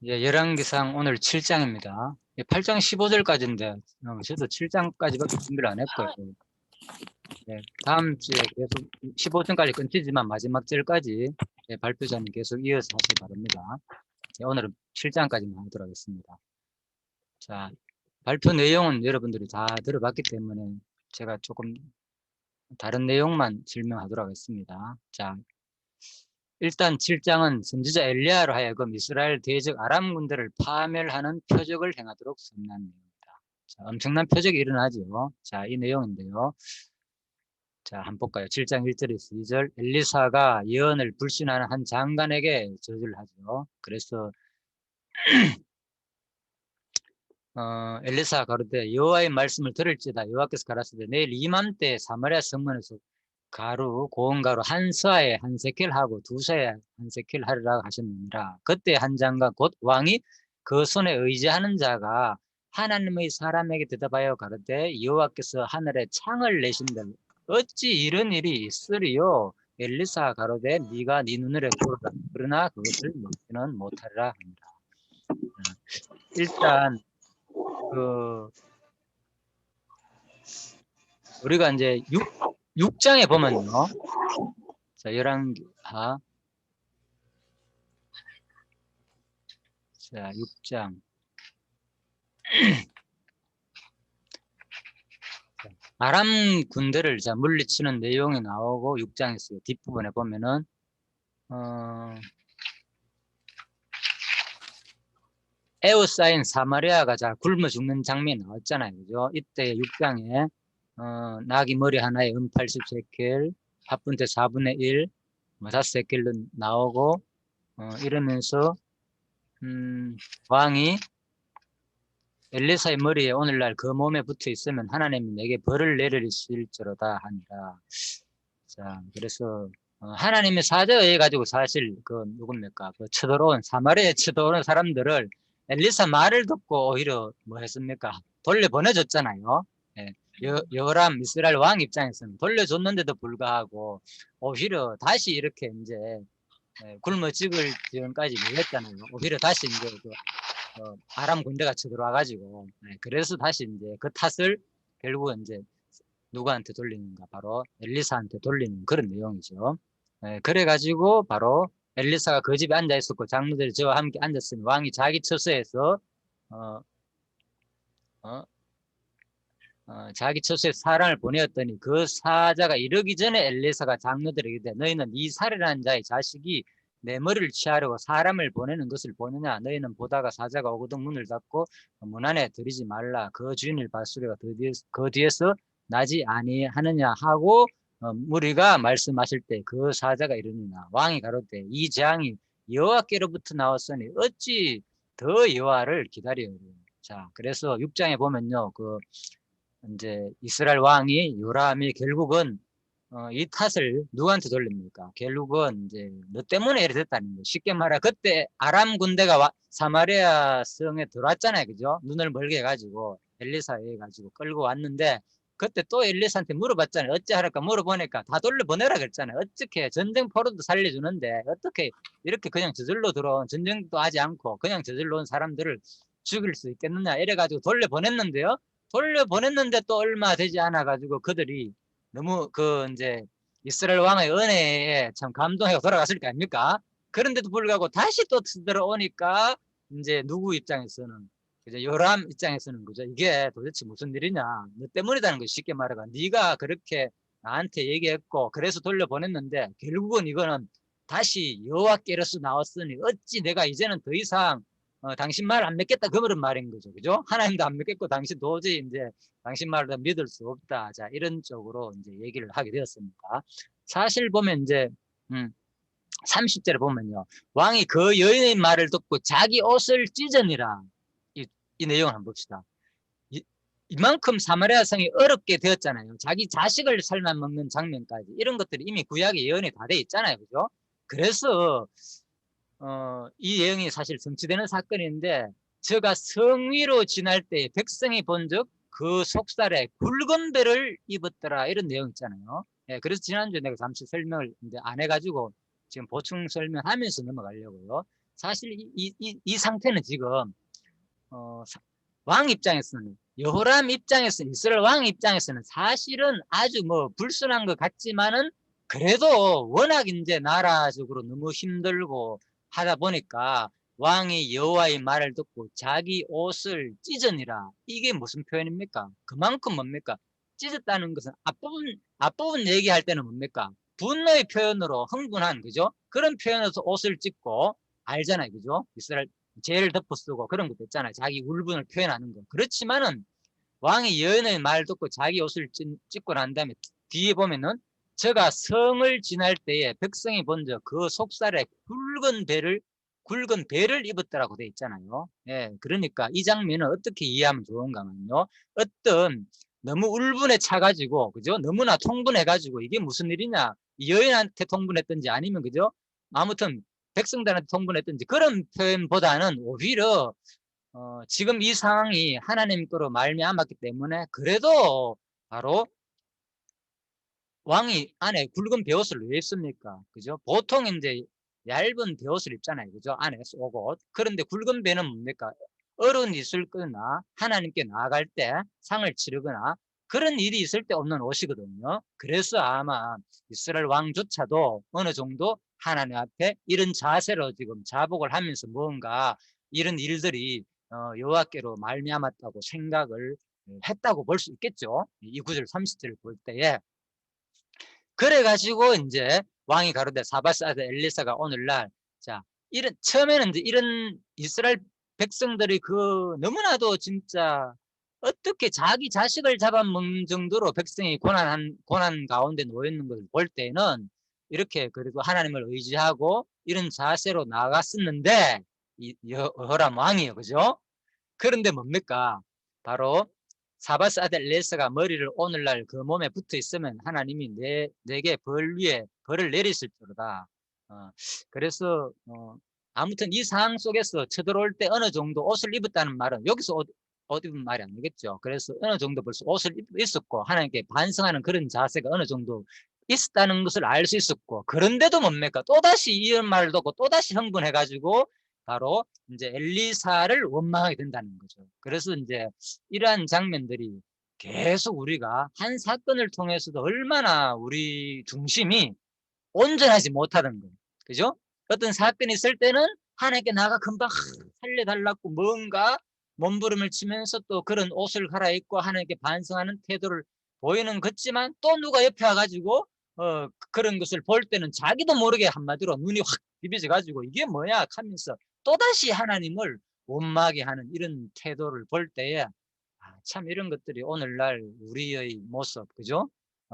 예, 열왕기상 오늘 7장입니다. 8장 15절까지인데 저도 7장까지밖에 준비를 안 했고요. 예, 다음 주에 계속 15절까지 끊기지만 마지막 절까지 발표자는 계속 이어서 하시기 바랍니다. 예, 오늘은 7장까지만 하도록 하겠습니다. 자, 발표 내용은 여러분들이 다 들어봤기 때문에 제가 조금 다른 내용만 설명하도록 하겠습니다. 자, 일단 7장은 선지자 엘리야로 하여금 이스라엘 대적 아람 군대를 파멸하는 표적을 행하도록 선언한 내용입니다. 자, 엄청난 표적이 일어나죠. 자, 이 내용인데요. 자, 한번 볼까요? 7장 1절에서 2절. 엘리사가 예언을 불신하는 한 장관에게 저주를 하죠. 그래서 엘리사가 가로되 여호와의 말씀을 들을지다. 여호와께서 가라사대 내일 이맘때 사마리아 성문에서 고운 가루 한 서에 한 세켈 하고 두 서에 한 세켈 하리라 하셨느니라. 그때 한 장관 곧 왕이 그 손에 의지하는 자가 하나님의 사람에게 대답하여 가로되 여호와께서 하늘에 창을 내신다. 어찌 이런 일이 있으리요? 엘리사 가로되 네가 네 눈으로 보라. 그러나 그것을 먹지는 못하리라 합니다. 일단 우리가 이제 6장에 보면요. 자, 11하. 자, 6장. 아람 군대를 자 물리치는 내용이 나오고 6장에서 뒷부분에 보면은 에워싸인 사마리아가 자 굶어 죽는 장면이 나왔잖아요. 그죠? 이때 6장에 나귀 머리 하나에 80세켈, 밥분대 4분의 1, 5세켈로 나오고 이러면서 왕이 엘리사의 머리에 오늘날 그 몸에 붙어 있으면 하나님이 내게 벌을 내리실지로다 하니라. 자, 그래서 하나님의 사자에 의해 가지고 사실 그 누굽니까? 그 쳐들어온 사마리아에 쳐들어온 사람들을 엘리사 말을 듣고 오히려 뭐 했습니까? 돌려보내줬잖아요. 예, 여호람 이스라엘 왕 입장에서는 돌려줬는데도 불구하고 오히려 다시 이렇게 이제 굶어 죽을 지경까지 밀렸잖아요. 오히려 다시 이제 아람 군대가 쳐들어와가지고 그래서 다시 이제 그 탓을 결국은 이제 누구한테 돌리는가? 바로 엘리사한테 돌리는 그런 내용이죠. 그래가지고 바로 엘리사가 그 집에 앉아 있었고 장로들이 저와 함께 앉았으니 왕이 자기 처소에서 자기 처소에서 사람을 보내었더니 그 사자가 이르기 전에 엘리사가 장로들에게 이르되 너희는 이 살이라는 자의 자식이 내 머리를 취하려고 사람을 보내는 것을 보느냐? 너희는 보다가 사자가 오거든 문을 닫고 문 안에 들이지 말라. 그 주인을 받수리가 그 뒤에서 나지 아니하느냐 하고 무리가 말씀하실 때 그 사자가 이르니라. 왕이 가로되 이 재앙이 여호와께로부터 나왔으니 어찌 더 여호와를 기다리오. 자, 그래서 6장에 보면요. 이제 이스라엘 왕이 요람이 결국은 이 탓을 누구한테 돌립니까? 결국은 이제 너 때문에 이래 됐다는 거예요. 쉽게 말해 그때 아람 군대가 사마리아 성에 들어왔잖아요. 그죠? 눈을 멀게 해가지고 엘리사에 가지고 끌고 왔는데 그때 또 엘리사한테 물어봤잖아요. 어찌 하랄까 물어보니까 다 돌려보내라 그랬잖아요. 어떻게 전쟁포로도 살려주는데 어떻게 이렇게 그냥 저절로 들어온 전쟁도 하지 않고 그냥 저절로 온 사람들을 죽일 수 있겠느냐 이래가지고 돌려보냈는데요. 돌려보냈는데 또 얼마 되지 않아 가지고 그들이 너무 이제 이스라엘 왕의 은혜에 참 감동해서 돌아갔을 거 아닙니까? 그런데도 불구하고 다시 또 들어오니까 이제 누구 입장에서는 이제 요람 입장에서는 그죠? 이게 도대체 무슨 일이냐? 너 때문이라는 거 쉽게 말해가 네가 그렇게 나한테 얘기했고 그래서 돌려보냈는데 결국은 이거는 다시 여호와께로서 나왔으니 어찌 내가 이제는 더 이상 당신 말 안 믿겠다 그런 말인 거죠. 그죠? 하나님도 안 믿겠고 당신 도저히 이제 당신 말을 믿을 수 없다. 자, 이런 쪽으로 이제 얘기를 하게 되었습니다. 사실 보면 이제 30절에 보면요. 왕이 그 여인의 말을 듣고 자기 옷을 찢으니라. 이 내용을 한번 봅시다. 이만큼 사마리아 성이 어렵게 되었잖아요. 자기 자식을 삶아 먹는 장면까지. 이런 것들이 이미 구약에 예언이 다 돼 있잖아요. 그죠? 그래서 이 내용이 사실 성취되는 사건인데 저가 성 위로 지날 때 백성이 본즉 그 속살에 굵은 배를 입었더라 이런 내용 있잖아요. 예, 그래서 지난주에 내가 잠시 설명을 이제 안 해가지고 지금 보충 설명하면서 넘어가려고요. 사실 이 상태는 지금 왕 입장에서는, 여호람 입장에서는, 이스라엘 왕 입장에서는 사실은 아주 뭐 불순한 것 같지만은 그래도 워낙 이제 나라적으로 너무 힘들고 하다 보니까 왕이 여호와의 말을 듣고 자기 옷을 찢으니라. 이게 무슨 표현입니까? 그만큼 뭡니까? 찢었다는 것은 앞부분 얘기할 때는 뭡니까? 분노의 표현으로 흥분한, 그죠? 그런 표현에서 옷을 찢고, 알잖아요, 그죠? 이스라엘 죄를 덮어 쓰고 그런 것도 있잖아요. 자기 울분을 표현하는 거. 그렇지만은 왕이 여인의 말 듣고 자기 옷을 찢고 난 다음에 뒤에 보면은 저가 성을 지날 때에 백성이 먼저 그 속살에 굵은 배를 입었다라고 돼 있잖아요. 예, 그러니까 이 장면은 어떻게 이해하면 좋은가면요. 어떤 너무 울분에 차가지고, 그죠? 너무나 통분해가지고 이게 무슨 일이냐? 여인한테 통분했든지 아니면, 그죠? 아무튼 백성들한테 통분했든지 그런 표현보다는 오히려 지금 이 상황이 하나님 거로 말미암았기 때문에 그래도 바로 왕이 안에 굵은 베옷을 왜 입습니까? 그죠? 보통 이제 얇은 베옷을 입잖아요. 그죠? 안에 속옷. 그런데 굵은 베는 뭡니까? 어려운 일이 있을 거나 하나님께 나아갈 때 상을 치르거나 그런 일이 있을 때 없는 옷이거든요. 그래서 아마 이스라엘 왕조차도 어느 정도 하나님 앞에 이런 자세로 지금 자복을 하면서 뭔가 이런 일들이 여호와께로 말미암았다고 생각을 했다고 볼 수 있겠죠. 이 구절 30절을 볼 때에. 그래가지고 이제 왕이 가로되 사바스 아들 엘리사가 오늘날, 자, 처음에는 이제 이런 이스라엘 백성들이 그 너무나도 진짜 어떻게 자기 자식을 잡아먹는 정도로 백성이 고난 가운데 놓여있는 것을 볼 때는 이렇게 그래도 하나님을 의지하고 이런 자세로 나아갔었는데, 여호람 왕이요, 그죠? 그런데 뭡니까? 바로 사바스 아들 엘리사가 머리를 오늘날 그 몸에 붙어 있으면 하나님이 내게 벌 위에 벌을 내리실지로다. 그래서 아무튼 이 상황 속에서 쳐들어올 때 어느 정도 옷을 입었다는 말은 여기서 옷 입은 말이 아니겠죠. 그래서 어느 정도 벌써 옷을 입었고 하나님께 반성하는 그런 자세가 어느 정도 있었다는 것을 알 수 있었고, 그런데도 뭡니까? 또다시 이런 말을 듣고 또다시 흥분해가지고 바로 이제 엘리사를 원망하게 된다는 거죠. 그래서 이제 이러한 장면들이 계속 우리가 한 사건을 통해서도 얼마나 우리 중심이 온전하지 못하던 거예요. 그죠? 어떤 사건이 있을 때는 하나님께 나가 금방 살려달라고 뭔가 몸부림을 치면서 또 그런 옷을 갈아입고 하나님께 반성하는 태도를 보이는 것지만 또 누가 옆에 와가지고 그런 것을 볼 때는 자기도 모르게 한마디로 눈이 확 비벼져 가지고 이게 뭐야 하면서 또다시 하나님을 원망하게 하는 이런 태도를 볼 때에 참 이런 것들이 오늘날 우리의 모습, 그죠?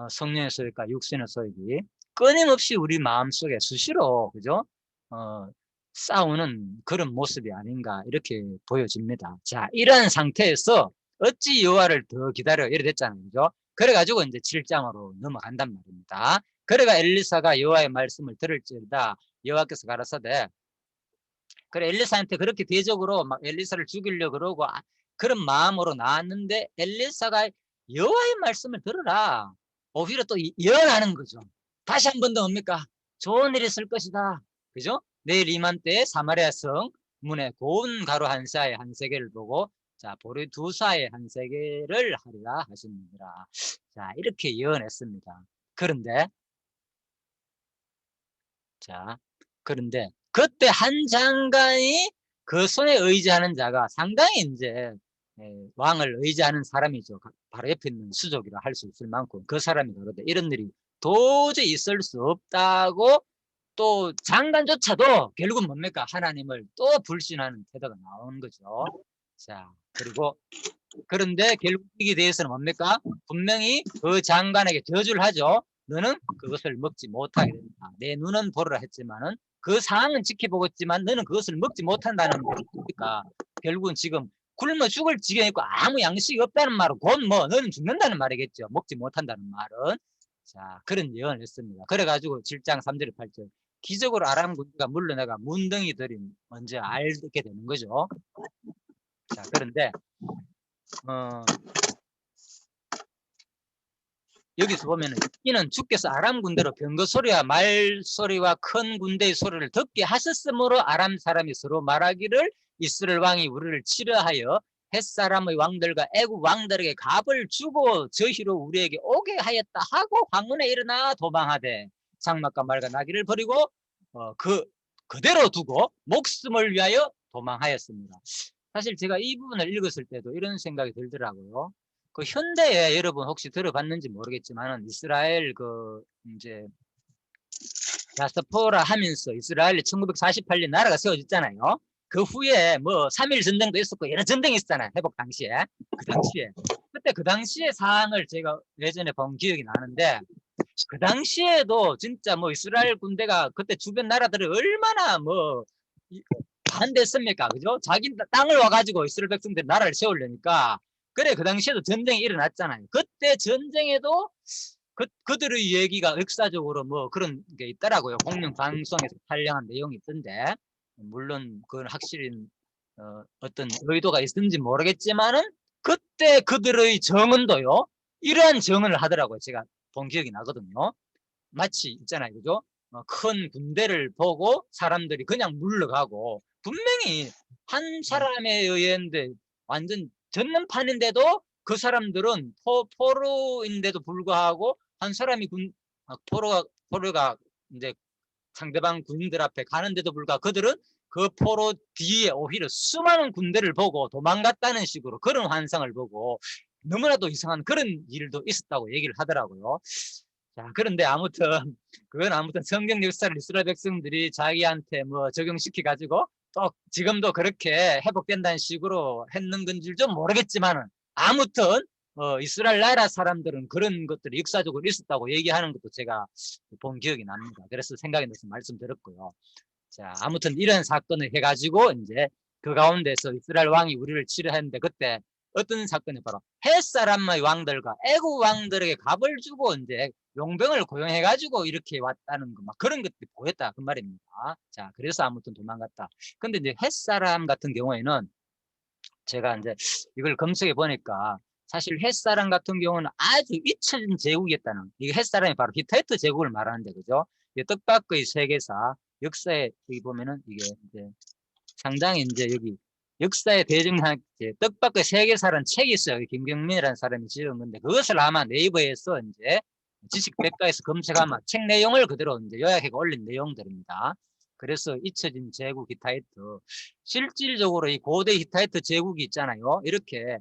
성령의 소유과 육신의 소유기 끊임없이 우리 마음속에 수시로, 그죠? 싸우는 그런 모습이 아닌가 이렇게 보여집니다. 자, 이러한 상태에서 어찌 여호와를 더 기다려 이래 됐잖아요. 그죠? 그래가지고 이제 7장으로 넘어간단 말입니다. 그래가 엘리사가 여호와의 말씀을 들을지어다 여호와께서 가라사대, 그래 엘리사한테 그렇게 대적으로 막 엘리사를 죽이려고 그러고 그런 마음으로 나왔는데 엘리사가 여호와의 말씀을 들으라. 오히려 또 예언하는 거죠. 다시 한 번 더 뭡니까? 좋은 일이 있을 것이다. 그죠? 내일 이맘때 사마리아 성 문에 고운 가루 한 사에 한 세겔을 보고 자 보리 두 사에 한 세겔을 하리라 하십니다. 자 이렇게 예언했습니다. 그런데 자, 그런데 그때 한 장관이 그 손에 의지하는 자가 상당히 이제 왕을 의지하는 사람이죠. 바로 옆에 있는 수족이라 할 수 있을 만큼 그 사람이 그러대 이런 일이 도저히 있을 수 없다고 또 장관조차도 결국은 뭡니까? 하나님을 또 불신하는 태도가 나오는 거죠. 자, 그리고 그런데 결국 이에 대해서는 뭡니까? 분명히 그 장관에게 저주를 하죠. 너는 그것을 먹지 못하게 된다. 내 눈은 보리라 했지만은 그 상황은 지켜보고 있지만 너는 그것을 먹지 못한다는 거니까 결국은 지금 굶어 죽을 지경이 있고 아무 양식이 없다는 말은 곧 뭐 너는 죽는다는 말이겠죠. 먹지 못한다는 말은. 자, 그런 예언을 했습니다. 그래가지고 7장 3절 8절 기적으로 아람 군대가 물러나가 문둥이들이 먼저 알게 되는 거죠. 자, 그런데 어, 여기서 보면은 이는 주께서 아람 군대로 병거 소리와 말 소리와 큰 군대의 소리를 듣게 하셨으므로 아람 사람이 서로 말하기를 이스라엘 왕이 우리를 치려하여 햇사람의 왕들과 애국 왕들에게 갑을 주고 저희로 우리에게 오게 하였다 하고 황혼에 일어나 도망하되 장막과 말과 나귀를 버리고 그대로 두고 목숨을 위하여 도망하였습니다. 사실 제가 이 부분을 읽었을 때도 이런 생각이 들더라고요. 그 현대에 여러분 혹시 들어봤는지 모르겠지만은 이스라엘 이제 다스포라 하면서 이스라엘이 1948년 나라가 세워졌잖아요. 그 후에 뭐 3.1 전쟁도 있었고 여러 전쟁이 있었잖아요. 회복 당시에. 그때 그 당시의 상황을 제가 예전에 본 기억이 나는데 그 당시에도 진짜 뭐 이스라엘 군대가 그때 주변 나라들을 얼마나 뭐 반대했습니까? 그죠? 자기 땅을 와가지고 이스라엘 백성들 나라를 세우려니까 그래 그 당시에도 전쟁이 일어났잖아요. 그때 전쟁에도 그들의 얘기가 역사적으로 뭐 그런 게 있더라고요. 공영방송에서 촬영한 내용이 있던데 물론 그건 확실히 어떤 의도가 있는지 모르겠지만은 그때 그들의 정언도요 이러한 정언을 하더라고요. 제가 본 기억이 나거든요. 마치 있잖아요, 그죠? 큰 군대를 보고 사람들이 그냥 물러가고 분명히 한 사람에 의했는데 완전 전면판인데도 그 사람들은 포로인데도 불구하고 한 사람이 포로가 이제 상대방 군인들 앞에 가는데도 불구하고 그들은 그 포로 뒤에 오히려 수많은 군대를 보고 도망갔다는 식으로 그런 환상을 보고 너무나도 이상한 그런 일도 있었다고 얘기를 하더라고요. 자, 그런데 아무튼 그건 아무튼 성경 역사를 이스라엘 백성들이 자기한테 뭐 적용시켜 가지고 또 지금도 그렇게 회복된다는 식으로 했는 건지 좀 모르겠지만은 아무튼 이스라엘 나라 사람들은 그런 것들이 역사적으로 있었다고 얘기하는 것도 제가 본 기억이 납니다. 그래서 생각이 나서 말씀드렸고요. 자, 아무튼 이런 사건을 해가지고 이제 그 가운데서 이스라엘 왕이 우리를 치려했는데 그때 어떤 사건이 바로 햇사람의 왕들과 애국 왕들에게 갑을 주고 이제 용병을 고용해가지고 이렇게 왔다는 거, 막 그런 것들이 보였다. 그 말입니다. 자, 그래서 아무튼 도망갔다. 근데 이제 햇사람 같은 경우에는 제가 이제 이걸 검색해 보니까 사실 햇사람 같은 경우는 아주 잊혀진 제국이었다는, 이게 햇사람이 바로 히타이트 제국을 말하는데, 그죠? 뜻밖의 세계사, 역사에 여기 보면은 이게 이제 상당히 이제 여기 역사의 대중한 뜻밖의 세계사라는 책이 있어요. 김경민이라는 사람이 지은 건데 그것을 아마 네이버에서 이제 지식백과에서 검색하면 책 내용을 그대로 이제 요약해 올린 내용들입니다. 그래서 잊혀진 제국 히타이트, 실질적으로 이 고대 히타이트 제국이 있잖아요. 이렇게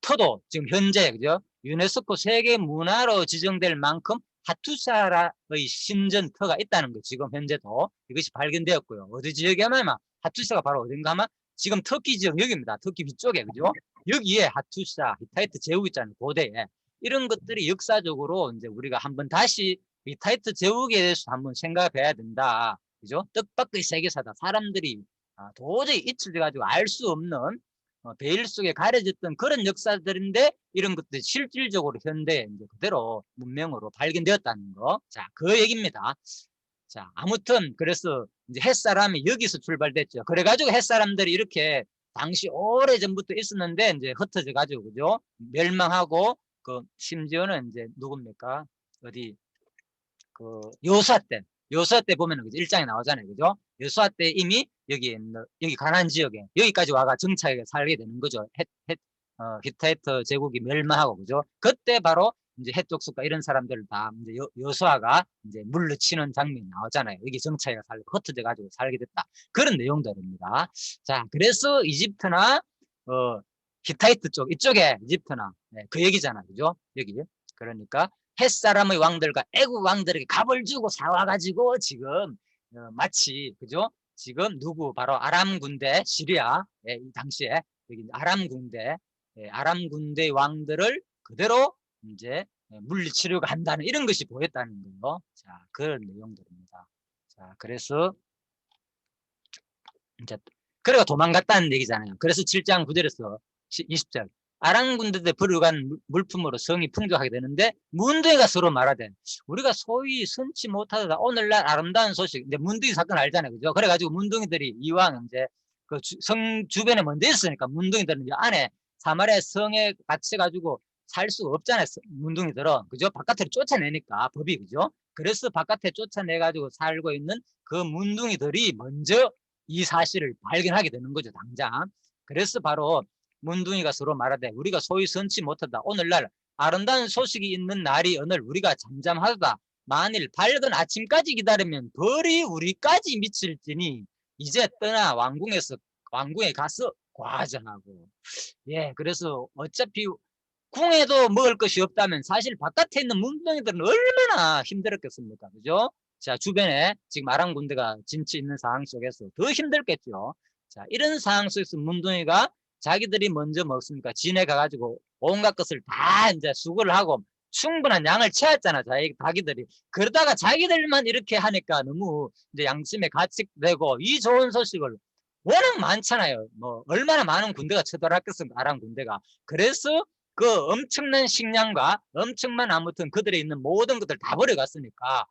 터도 지금 현재 그죠? 유네스코 세계 문화로 지정될 만큼 하투사라의 신전터가 있다는 거 지금 현재도 이것이 발견되었고요. 어디 지역에 하면 하투사가 바로 어딘가 하면 지금 터키 지역 여기입니다. 터키 위쪽에 그죠? 여기에 하투사, 히타이트 제국 있잖아요. 고대에 이런 것들이 역사적으로 이제 우리가 한번 다시 히타이트 제국에 대해서 한번 생각해야 된다. 그죠? 뜻밖의 세계사다. 사람들이 도저히 잊혀져 가지고 알 수 없는 베일 속에 가려졌던 그런 역사들인데 이런 것들이 실질적으로 현대에 이제 그대로 문명으로 발견되었다는 거. 자, 그 얘기입니다. 자, 아무튼 그래서 이제 햇사람이 여기서 출발됐죠. 그래가지고 햇사람들이 이렇게 당시 오래 전부터 있었는데 이제 흩어져 가지고 그죠? 멸망하고 그 심지어는 이제 누굽니까? 어디 그 요사 때 보면은 그죠? 1장에 나오잖아요. 그죠? 요사 때 이미 여기 가나안 지역에 여기까지 와가 정착해 살게 되는 거죠. 히타이트 제국이 멸망하고 그죠? 그때 바로 이제 해족수가 이런 사람들을 다 이제 여수아가 이제 물러치는 장면이 나오잖아요. 여기 정착해가 살고 흩어져 가지고 살게 됐다. 그런 내용들입니다. 자, 그래서 이집트나 히타이트 쪽 이쪽에 이집트나 그 얘기잖아, 그죠? 여기 그러니까 햇사람의 왕들과 애국 왕들에게 갑을 주고 사와가지고 지금 마치 그죠? 지금 누구 바로 아람 군대 시리아 이 당시에 여기 아람 군대 왕들을 그대로 이제 물리치려고 한다는 이런 것이 보였다는 거예요. 자, 그런 내용들입니다. 자, 그래서 이제 그래가 도망갔다는 얘기잖아요. 그래서 7장 9절에서 20절 아람 군대들 버려간 물품으로 성이 풍족하게 되는데 문둥이가 서로 말하되 우리가 소위 선치 못하다 오늘날 아름다운 소식, 이제 문둥이 사건 알잖아요, 그죠? 그래가지고 문둥이들이 이왕 이제 그 성 주변에 먼저 있으니까 문둥이들은 이제 안에 사마리아 성에 갇혀가지고 살 수 없잖아요. 문둥이들은. 그죠? 바깥으로 쫓아내니까 법이. 그죠? 그래서 바깥에 쫓아내가지고 살고 있는 그 문둥이들이 먼저 이 사실을 발견하게 되는 거죠. 당장. 그래서 바로 문둥이가 서로 말하되 우리가 소위 선치 못하다. 오늘날 아름다운 소식이 있는 날이 오늘 우리가 잠잠하다. 만일 밝은 아침까지 기다리면 벌이 우리까지 미칠지니 이제 떠나 왕궁에 가서 과전하고. 예, 그래서 어차피 궁에도 먹을 것이 없다면 사실 바깥에 있는 문둥이들은 얼마나 힘들었겠습니까? 그죠? 자, 주변에 지금 아람 군대가 진치 있는 상황 속에서 더 힘들겠죠. 자, 이런 상황 속에서 문둥이가 자기들이 먼저 먹습니까? 진해 가가지고 온갖 것을 다 이제 수거를 하고 충분한 양을 채웠잖아, 자기들이. 그러다가 자기들만 이렇게 하니까 너무 이제 양심에 가책되고 이 좋은 소식을 워낙 많잖아요. 뭐, 얼마나 많은 군대가 쳐들어왔겠습니까? 아람 군대가. 그래서 그 엄청난 식량과 엄청난 아무튼 그들에 있는 모든 것들 다 버려갔으니까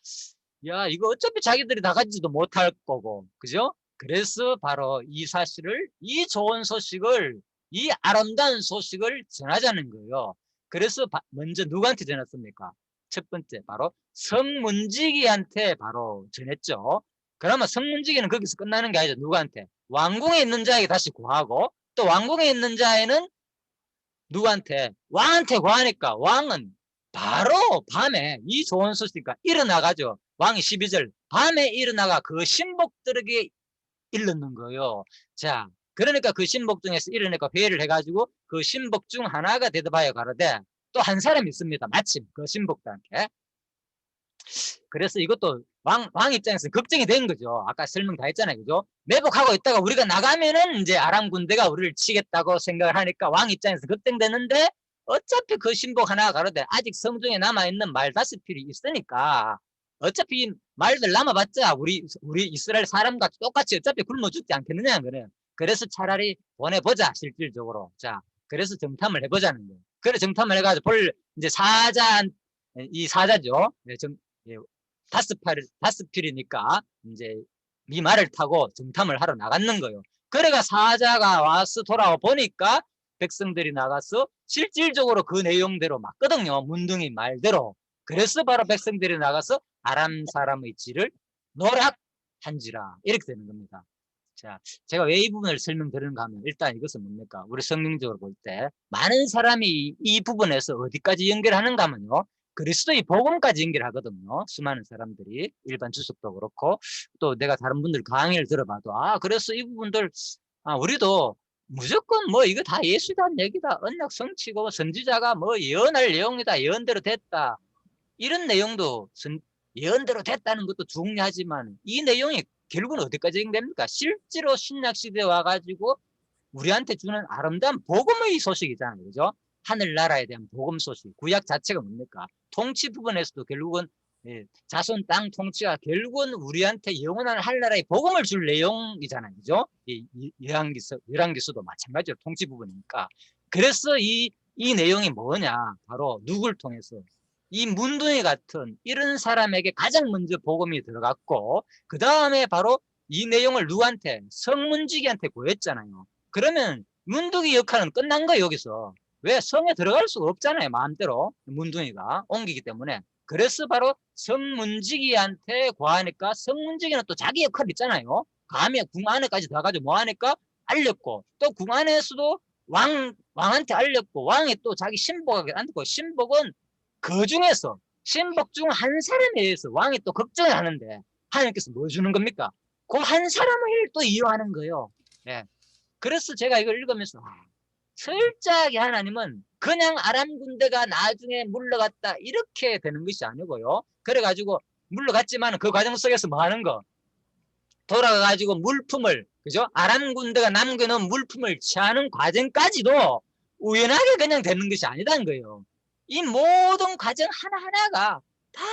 야 이거 어차피 자기들이 다 가지도 못할 거고 그죠? 그래서 바로 이 사실을 이 좋은 소식을 이 아름다운 소식을 전하자는 거예요. 그래서 먼저 누구한테 전했습니까? 첫 번째 바로 성문지기한테 바로 전했죠. 그러면 성문지기는 거기서 끝나는 게 아니죠. 누구한테? 왕궁에 있는 자에게 다시 구하고 또 왕궁에 있는 자에는 누구한테? 왕한테 구하니까 왕은 바로 밤에 이 좋은 소식이니까 일어나가죠. 왕이 12절 밤에 일어나가 그 신복들에게 일렀는 거예요. 자, 그러니까 그 신복 중에서 일어나니까 회의를 해가지고 그 신복 중 하나가 대답하여 가로되 또 한 사람이 있습니다. 마침 그 신복들한테. 그래서 이것도 왕 입장에서는 걱정이 된 거죠. 아까 설명 다 했잖아요. 그죠? 매복하고 있다가 우리가 나가면은 이제 아람 군대가 우리를 치겠다고 생각을 하니까 왕 입장에서 걱정되는데 어차피 그 신복 하나가 가로되 아직 성중에 남아있는 말 5필이 있으니까 어차피 말들 남아봤자 우리 이스라엘 사람과 똑같이 어차피 굶어 죽지 않겠느냐 그래. 그래서 차라리 보내보자 실질적으로. 자, 그래서 정탐을 해보자는 거예요. 그래 정탐을 해가지고 이제 이 사자죠. 네, 예, 다섯 필이니까 이제 이 말을 타고 정탐을 하러 나갔는 거예요. 그래가 사자가 와서 돌아와 보니까 백성들이 나가서 실질적으로 그 내용대로 맞거든요. 문둥이 말대로. 그래서 바로 백성들이 나가서 아람 사람의 지를 노략한지라 이렇게 되는 겁니다. 자, 제가 왜 이 부분을 설명드리는가 하면 일단 이것은 뭡니까? 우리 성경적으로 볼 때 많은 사람이 이 부분에서 어디까지 연결하는가 하면요. 그리스도의 복음까지 연결하거든요. 수많은 사람들이 일반 주석도 그렇고 또 내가 다른 분들 강의를 들어봐도 그래서 이 부분들 우리도 무조건 뭐 이거 다 예수단 얘기다. 언약 성취고 선지자가 뭐 예언할 내용이다. 예언대로 됐다. 이런 내용도 예언대로 됐다는 것도 중요하지만 이 내용이 결국은 어디까지 연결됩니까? 실제로 신약시대에 와가지고 우리한테 주는 아름다운 복음의 소식이잖아요. 그죠? 하늘나라에 대한 복음 소식. 구약 자체가 뭡니까? 통치 부분에서도 결국은 자손 땅 통치가 결국은 우리한테 영원한 하늘나라의 복음을 줄 내용이잖아요. 그죠? 열왕기서도 마찬가지로 통치 부분이니까. 그래서 이 내용이 뭐냐? 바로 누굴 통해서? 이 문둥이 같은 이런 사람에게 가장 먼저 복음이 들어갔고 그 다음에 바로 이 내용을 누구한테? 성문지기한테 구했잖아요. 그러면 문둥이 역할은 끝난 거예요. 여기서. 왜? 성에 들어갈 수가 없잖아요. 마음대로 문둥이가 옮기기 때문에. 그래서 바로 성문지기한테 구하니까 성문지기는 또 자기 역할이 있잖아요. 감히 궁 안에까지 들어가지고 뭐 하니까 알렸고 또 궁 안에서도 왕한테 알렸고 왕이 또 자기 신복에게 안고 신복은 그 중에서 신복 중 한 사람에 의해서 왕이 또 걱정을 하는데 하나님께서 뭐 주는 겁니까? 그 한 사람을 또 이용하는 거예요. 예. 그래서 제가 이걸 읽으면서 철저하게 하나님은 그냥 아람 군대가 나중에 물러갔다 이렇게 되는 것이 아니고요. 그래가지고 물러갔지만 그 과정 속에서 뭐 하는 거? 돌아가가지고 물품을 그죠? 아람 군대가 남겨놓은 물품을 취하는 과정까지도 우연하게 그냥 되는 것이 아니다는 거예요. 이 모든 과정 하나하나가 다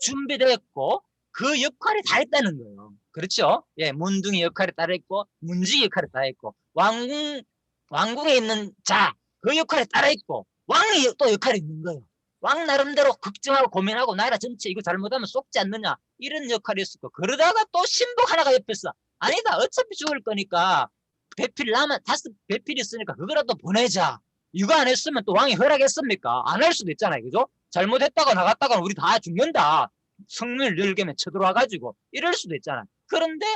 준비되었고 그 역할이 다 있다는 거예요. 그렇죠? 예, 문둥이 역할이 따로 있고 문지기 역할이 따로 있고 왕궁에 있는 자, 그 역할이 따로 있고 왕이 또 역할이 있는 거예요. 왕 나름대로 걱정하고 고민하고 나라 전체 이거 잘못하면 쏙지 않느냐 이런 역할이 있었고 그러다가 또 신복 하나가 옆에서 아니다 어차피 죽을 거니까 배필 남아 5 배필이 있으니까 그거라도 보내자 이거 안 했으면 또 왕이 허락했습니까? 안 할 수도 있잖아요. 그죠? 잘못했다가 나갔다가 우리 다 죽는다. 성문을 열게면 쳐들어와가지고 이럴 수도 있잖아요. 그런데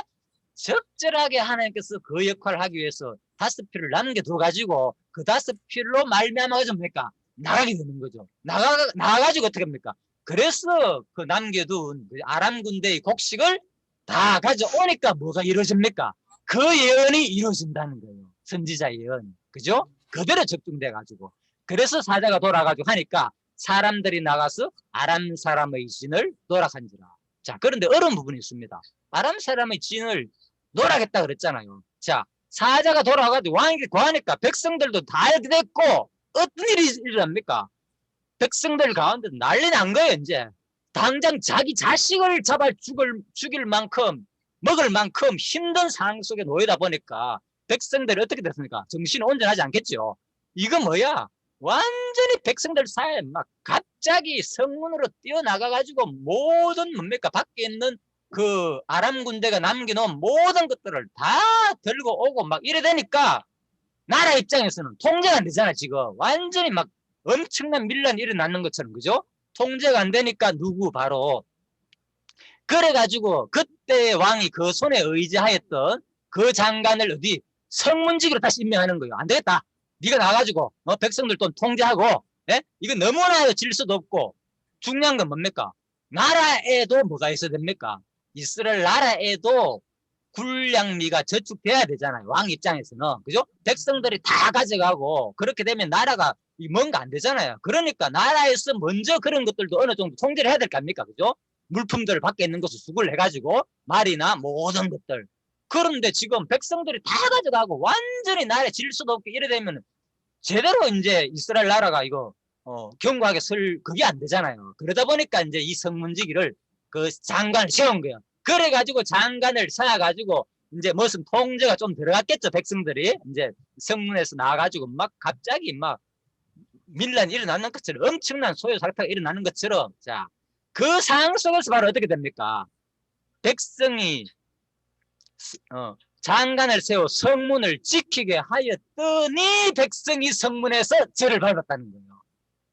적절하게 하나님께서 그 역할을 하기 위해서 5필을 남겨둬가지고 그 5필로 말미암아가 뭡니까? 나가게 되는 거죠. 나가가지고 어떻게 합니까? 그래서 그 남겨둔 그 아람 군대의 곡식을 다 가져오니까 뭐가 이루어집니까? 그 예언이 이루어진다는 거예요. 선지자 예언. 그죠? 그대로 적중돼가지고. 그래서 사자가 돌아가지고 하니까 사람들이 나가서 아람 사람의 진을 노락한지라. 자, 그런데 어려운 부분이 있습니다. 아람 사람의 진을 노락했다 그랬잖아요. 자, 사자가 돌아가지고 왕에게 구하니까 백성들도 다 이렇게 됐고 어떤 일이 일어납니까? 백성들 가운데 난리 난 거예요. 이제 당장 자기 자식을 잡아 죽일 만큼 먹을 만큼 힘든 상황 속에 놓이다 보니까 백성들이 어떻게 됐습니까? 정신 온전하지 않겠죠. 이거 뭐야? 완전히 백성들 사이에 막 갑자기 성문으로 뛰어나가가지고 모든 뭡니까? 밖에 있는 그 아람 군대가 남겨놓은 모든 것들을 다 들고 오고 막 이래 되니까 나라 입장에서는 통제가 안 되잖아. 지금 완전히 막 엄청난 밀란이 일어나는 것처럼. 그죠? 통제가 안 되니까 누구 바로 그래가지고 그때 왕이 그 손에 의지하였던 그 장관을 어디 성문직으로 다시 임명하는 거예요. 안 되겠다. 네가 나가지고 백성들 돈 통제하고, 예? 이거 너무나 질서도 없고 중요한 건 뭡니까? 나라에도 뭐가 있어야 됩니까? 이스라엘 나라에도 군량미가 저축돼야 되잖아요. 왕 입장에서는. 그죠? 백성들이 다 가져가고 그렇게 되면 나라가 뭔가 안 되잖아요. 그러니까 나라에서 먼저 그런 것들도 어느 정도 통제를 해야 될 거 아닙니까? 그죠? 물품들 밖에 있는 것을 수급을 해가지고 말이나 모든 것들. 그런데 지금 백성들이 다 가져가고 완전히 나라에 질서도 없게 이래 되면 제대로 이제 이스라엘 나라가 이거 견고하게 설 그게 안 되잖아요. 그러다 보니까 이제 이 성문지기를 그 장관을 세운 거예요. 그래가지고 장관을 세워가지고 이제 무슨 통제가 좀 들어갔겠죠. 백성들이 이제 성문에서 나와가지고 막 갑자기 막 밀란이 일어나는 것처럼 엄청난 소요사태가 일어나는 것처럼 자, 그 상황 속에서 바로 어떻게 됩니까? 백성이 장관을 세워 성문을 지키게 하였더니 백성이 성문에서 죄를 밟았다는 거예요.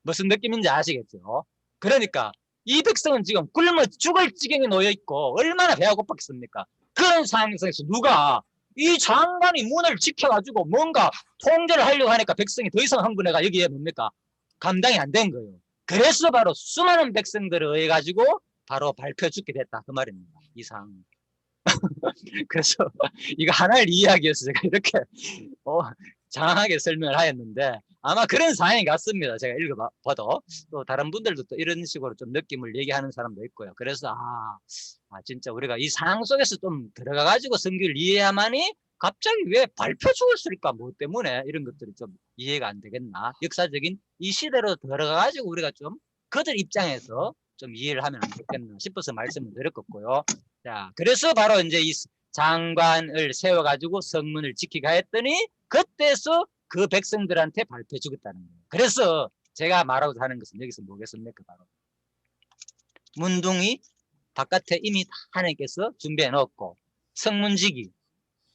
무슨 느낌인지 아시겠죠? 그러니까 이 백성은 지금 굶어 죽을 지경에 놓여 있고 얼마나 배가 고팠겠습니까? 그런 상황에서 누가 이 장관이 문을 지켜가지고 뭔가 통제를 하려고 하니까 백성이 더 이상 흥분해가 여기에 뭡니까? 감당이 안 된 거예요. 그래서 바로 수많은 백성들에 의해 가지고 바로 밟혀 죽게 됐다 그 말입니다. 이 상황. 그래서 이거 하나를 이야기해서 제가 이렇게 장황하게 설명을 하였는데 아마 그런 상황이 같습니다. 제가 읽어봐도 또 다른 분들도 또 이런 식으로 좀 느낌을 얘기하는 사람도 있고요. 그래서 진짜 우리가 이 상황 속에서 좀 들어가가지고 성경을 이해해야만이 갑자기 왜 밟혀 죽었을까 뭐 때문에 이런 것들이 좀 이해가 안 되겠나. 역사적인 이 시대로 들어가가지고 우리가 좀 그들 입장에서 좀 이해를 하면 안 좋겠나 싶어서 말씀을 드렸겠고요. 자, 그래서 바로 이제 이 장관을 세워가지고 성문을 지키게 했더니 그때서 그 백성들한테 발표해 주겠다는 거예요. 그래서 제가 말하고자 하는 것은 여기서 뭐겠습니까? 바로 문둥이 바깥에 이미 하나님께서 준비해 놓고 성문지기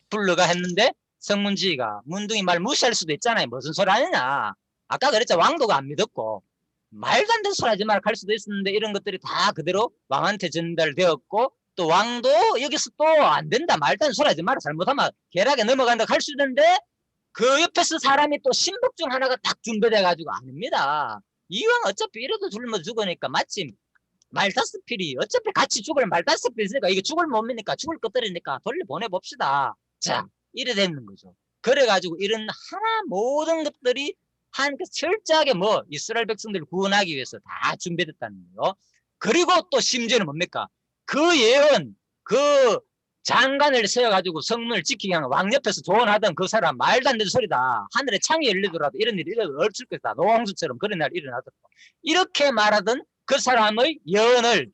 불러가 했는데 성문지기가 문둥이 말 무시할 수도 있잖아요. 무슨 소리 하느냐. 아까 그랬죠. 왕도가 안 믿었고 말도 안 되는 소리 하지 말라 할 수도 있었는데 이런 것들이 다 그대로 왕한테 전달되었고 또 왕도 여기서 또 안 된다 말도 안 되는 소리 하지 마라 잘못하면 계략에 넘어간다 할 수 있는데 그 옆에서 사람이 또 신복 중 하나가 딱 준비돼 가지고 아닙니다. 이왕 어차피 이래도 굶어 죽으니까 마침 말다스필이 어차피 같이 죽을 말다스필이 있으니까 이게 죽을 몸이니까 죽을 것들이니까 돌려보내봅시다. 자 이래 되는 거죠. 그래가지고 이런 하나 모든 것들이 한 철저하게 뭐 이스라엘 백성들을 구원하기 위해서 다 준비됐다는 거예요. 그리고 또 심지어는 뭡니까? 그 예언, 그 장관을 세워가지고 성문을 지키게 하는 왕 옆에서 조언하던 그 사람 말도 안 되는 소리다. 하늘에 창이 열리더라도 이런 일이 없을 것이다. 노홍수처럼 그런 날이 일어나더라. 이렇게 말하던 그 사람의 예언을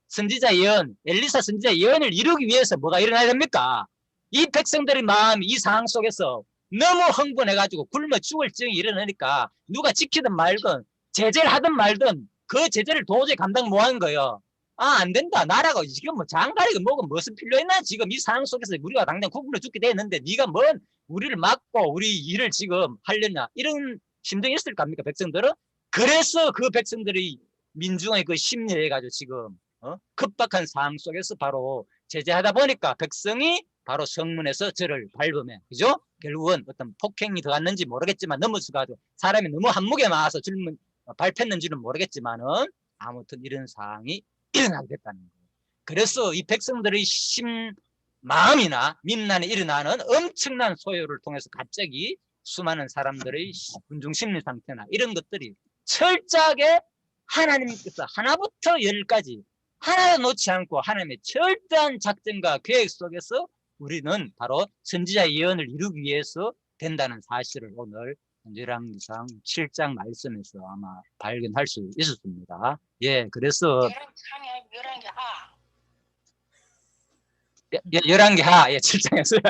선지자 예언, 엘리사 선지자 예언을 이루기 위해서 뭐가 일어나야 됩니까? 이 백성들의 마음, 이 상황 속에서 너무 흥분해가지고 굶어 죽을 지경이 일어나니까 누가 지키든 말든 제재를 하든 말든 그 제재를 도저히 감당 못하는 거예요. 아, 안 된다. 나라가 지금 뭐 장가리가 뭐고 무슨 필요 있나? 지금 이 상황 속에서 우리가 당장 구불러 죽게 돼 있는데 네가 뭔 우리를 막고 우리 일을 지금 하려냐? 이런 심정이 있을 겁니까, 백성들은? 그래서 그 백성들이 민중의 그 심리해 가지고 지금 급박한 상황 속에서 바로 제재하다 보니까 백성이 바로 성문에서 저를 밟으면, 그죠? 결국은 어떤 폭행이 들어갔는지 모르겠지만 넘어서가지고 사람이 너무 한무게 많아서 밟혔는지는 모르겠지만은 아무튼 이런 상황이 일어나게 됐다는 거예요. 그래서 이 백성들의 마음이나 민난이 일어나는 엄청난 소요를 통해서 갑자기 수많은 사람들의 군중 심리 상태나 이런 것들이 철저하게 하나님께서 하나부터 열까지 하나도 놓지 않고 하나님의 철저한 작전과 계획 속에서 우리는 바로 선지자의 예언을 이루기 위해서 된다는 사실을 오늘 열왕기상 7장 말씀에서 아마 발견할 수 있었습니다. 예, 그래서 11개 하, 예, 7장에서요.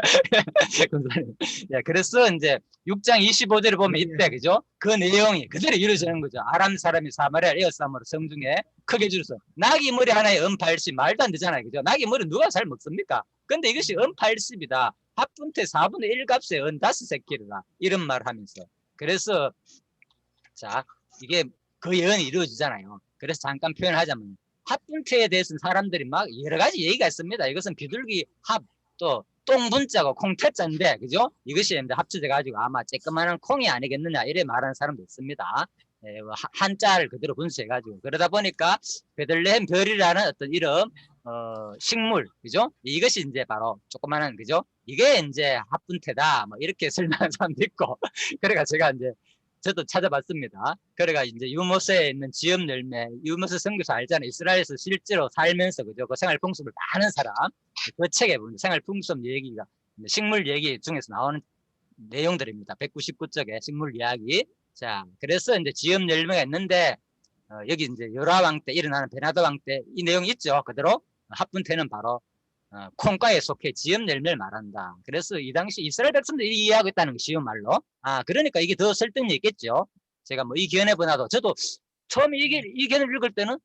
예, 그래서 이제 6장 25절을 보면 이때, 그죠? 그 내용이 그대로 이루어지는 거죠. 아람 사람이 사마리아를 에어싸움으로 성중에 크게 줄여서 나귀 머리 하나에 은 80, 말도 안 되잖아요. 그죠? 나귀 머리 누가 잘 먹습니까? 근데 이것이 은 80이다. 합분태 4분의 1 값에 은 5새끼라. 이런 말 하면서. 그래서, 자, 이게 그 예언이 이루어지잖아요. 그래서 잠깐 표현하자면, 합분태에 대해서는 사람들이 막 여러 가지 얘기가 있습니다. 이것은 비둘기 합, 또 똥분자고 콩태자인데, 그죠? 이것이 합쳐져 가지고 아마 쬐끄만한 콩이 아니겠느냐 이래 말하는 사람도 있습니다. 예, 한자를 그대로 분수해 가지고 그러다 보니까 베들레헴 별이라는 어떤 이름, 식물, 그죠? 이것이 이제 바로 조그만한, 그죠? 이게 이제 합분태다, 뭐 이렇게 설명하는 사람도 있고. 그러니까 제가 이제 저도 찾아봤습니다. 그래가 이제 유모스에 있는 지엄 열매, 유모스 선교사 알잖아요. 이스라엘에서 실제로 살면서, 그죠? 그 생활 풍습을 다 아는 사람. 그 책에 보면 생활 풍습 얘기가, 식물 얘기 중에서 나오는 내용들입니다. 199쪽에 식물 이야기. 자, 그래서 이제 지엄 열매가 있는데, 여기 이제 요라왕 때 일어나는 베나드 왕 때 이 내용이 있죠. 그대로 합분태는 바로 콩과에 속해 지엄 열매를 말한다. 그래서 이 당시 이스라엘 백성들이 이해하고 있다는 게 쉬운 말로. 아, 그러니까 이게 더 설득력이 있겠죠. 제가 뭐 이 견해보다도 저도 처음에 이 견해를 읽을 때는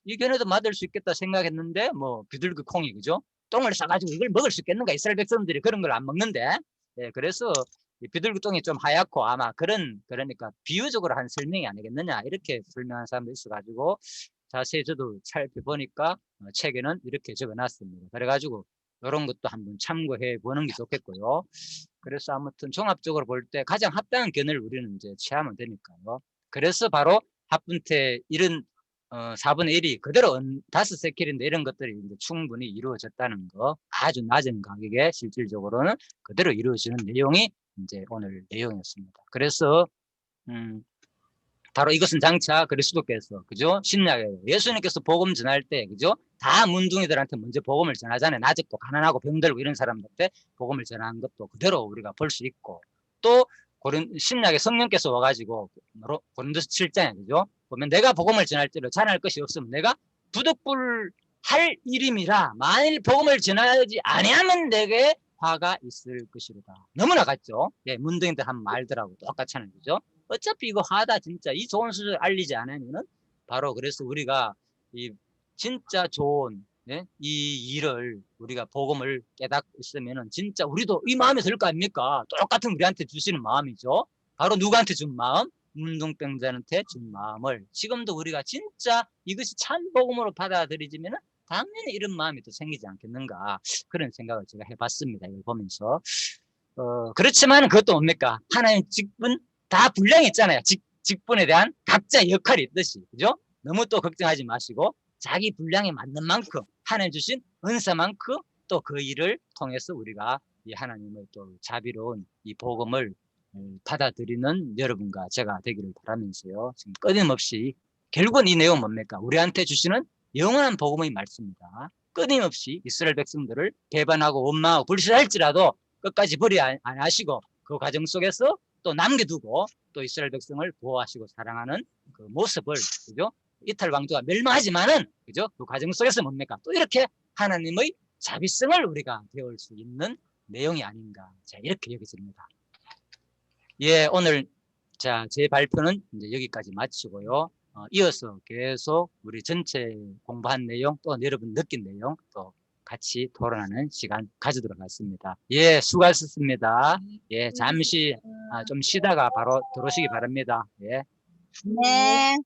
이 견해도 맞을 수 있겠다 생각했는데 뭐 비둘기 콩이, 그죠? 똥을 싸가지고 이걸 먹을 수 있겠는가? 이스라엘 백성들이 그런 걸 안 먹는데. 예, 그래서 이 비둘기 똥이 좀 하얗고 아마 그러니까 비유적으로 한 설명이 아니겠느냐 이렇게 설명한 사람도 있어가지고 자세히 저도 살펴보니까 책에는 이렇게 적어놨습니다. 그래가지고 이런 것도 한번 참고해 보는 게 좋겠고요. 그래서 아무튼 종합적으로 볼 때 가장 합당한 견해를 우리는 이제 취하면 되니까요. 그래서 바로 합분태 이런 4분의 1이 그대로 5새끼인데 이런 것들이 이제 충분히 이루어졌다는 거, 아주 낮은 가격에 실질적으로는 그대로 이루어지는 내용이 이제 오늘 내용이었습니다. 그래서 바로 이것은 장차 그리스도께서, 그죠? 신약에 예수님께서 복음 전할 때, 그죠? 다 문둥이들한테 먼저 복음을 전하잖아요. 나직고 가난하고 병들고 이런 사람들한테 복음을 전하는 것도 그대로 우리가 볼 수 있고, 또 신약에 성령께서 와가지고 고린도서 7장에, 그죠? 보면 내가 복음을 전할 때로 전할 것이 없으면 내가 부득불 할 일임이라 만일 복음을 전하지 아니하면 내게 화가 있을 것이로다. 너무나 같죠? 예, 문둥이들 한 말들하고 똑같잖아요, 그죠? 어차피 이거 하다 진짜 이 좋은 수를 알리지 않으면은 바로 그래서 우리가 이 진짜 좋은, 네? 이 일을 우리가 복음을 깨닫고 있으면은 진짜 우리도 이 마음이 들 거 아닙니까? 똑같은 우리한테 주시는 마음이죠. 바로 누구한테 준 마음? 문둥병자한테 준 마음을 지금도 우리가 진짜 이것이 참 복음으로 받아들이지면은 당연히 이런 마음이 또 생기지 않겠는가 그런 생각을 제가 해봤습니다. 이걸 보면서 그렇지만 그것도 뭡니까? 하나님 직분 다 분량이 있잖아요. 직분에 대한 각자 역할이 있듯이, 그죠? 너무 또 걱정하지 마시고 자기 분량에 맞는 만큼 하나님 주신 은사만큼 또 그 일을 통해서 우리가 이 하나님의 또 자비로운 이 복음을 받아들이는 여러분과 제가 되기를 바라면서요. 지금 끊임없이 결국은 이 내용은 뭡니까? 우리한테 주시는 영원한 복음의 말씀입니다. 끊임없이 이스라엘 백성들을 배반하고 원망하고 불신할지라도 끝까지 버리 안 하시고 그 과정 속에서 또 남겨두고 또 이스라엘 백성을 보호하시고 사랑하는 그 모습을, 그죠? 이탈 왕조가 멸망하지만은, 그죠? 그 과정 속에서 뭡니까? 또 이렇게 하나님의 자비성을 우리가 배울 수 있는 내용이 아닌가. 자, 이렇게 여겨집니다. 예, 오늘 제 발표는 이제 여기까지 마치고요. 이어서 계속 우리 전체 공부한 내용 또 여러분 느낀 내용 또 같이 토론하는 시간 가지도록 하겠습니다. 예, 수고하셨습니다. 예, 잠시 좀 쉬다가 바로 들어오시기 바랍니다. 예. 네.